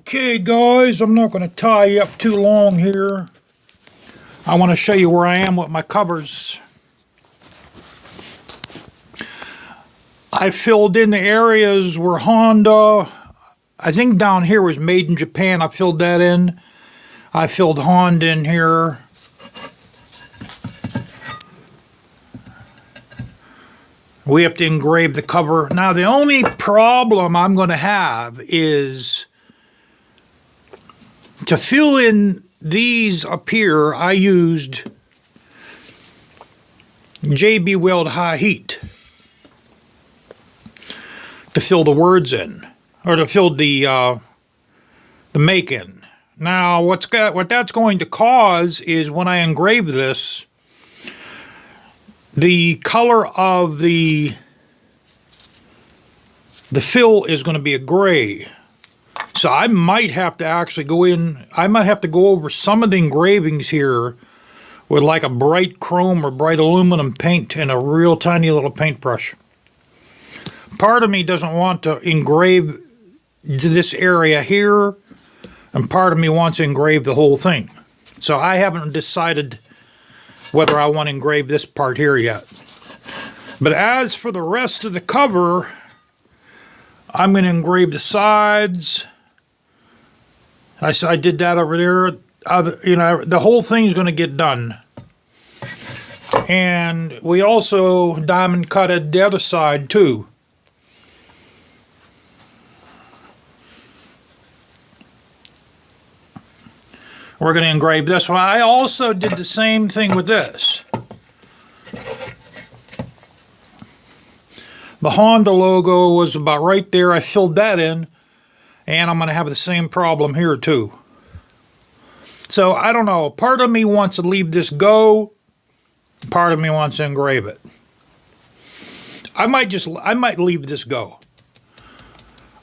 Okay guys, I'm not going to tie you up too long here. I want to show you where I am with my covers. I filled in the areas where Honda, I think down here was made in Japan. I filled that in. I filled Honda in here. We have to engrave the cover. Now the only problem I'm going to have is to fill in these up here. I used JB Weld High Heat to fill the words in, or to fill the make in. Now what that's going to cause is when I engrave this, the color of the fill is going to be a gray. So I might have to actually go in, I might have to go over some of the engravings here with like a bright chrome or bright aluminum paint and a real tiny little paintbrush. Part of me doesn't want to engrave this area here, and part of me wants to engrave the whole thing. So I haven't decided whether I want to engrave this part here yet. But as for the rest of the cover, I'm going to engrave the sides. I did that over there. You know, the whole thing's going to get done. And we also diamond cutted the other side too. We're going to engrave this one. I also did the same thing with this. The Honda logo was about right there. I filled that in, and I'm going to have the same problem here too. So I don't know. Part of me wants to leave this go. Part of me wants to engrave it. I might leave this go.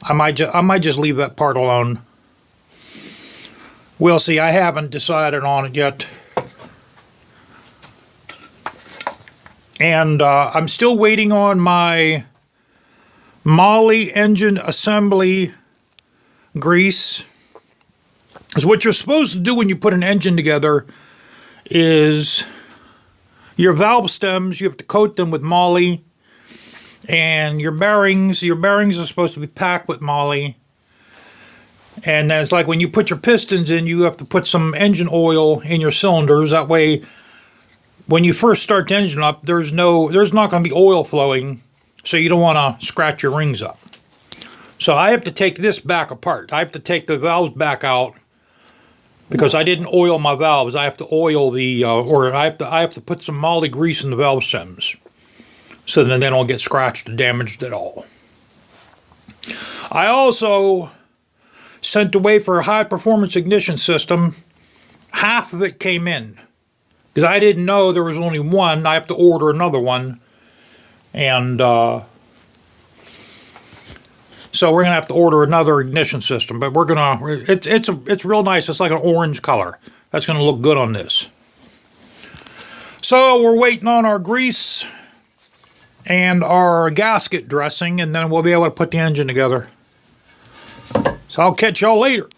I might just leave that part alone. We'll see. I haven't decided on it yet. And I'm still waiting on my moly engine assembly grease. Because what you're supposed to do when you put an engine together is your valve stems, you have to coat them with moly. And your bearings are supposed to be packed with moly. And then it's like when you put your pistons in, you have to put some engine oil in your cylinders. That way, when you first start the engine up, there's not going to be oil flowing, so you don't want to scratch your rings up. So I have to take this back apart. I have to take the valves back out because I didn't oil my valves. I have to oil the, or I have to put some moly grease in the valve stems, so then they don't get scratched or damaged at all. I also sent away for a high-performance ignition system. Half of it came in. Because I didn't know there was only one. I have to order another one. And so we're going to have to order another ignition system. But we're going to... It's real nice. It's like an orange color. That's going to look good on this. So we're waiting on our grease and our gasket dressing. And then we'll be able to put the engine together. So I'll catch y'all later.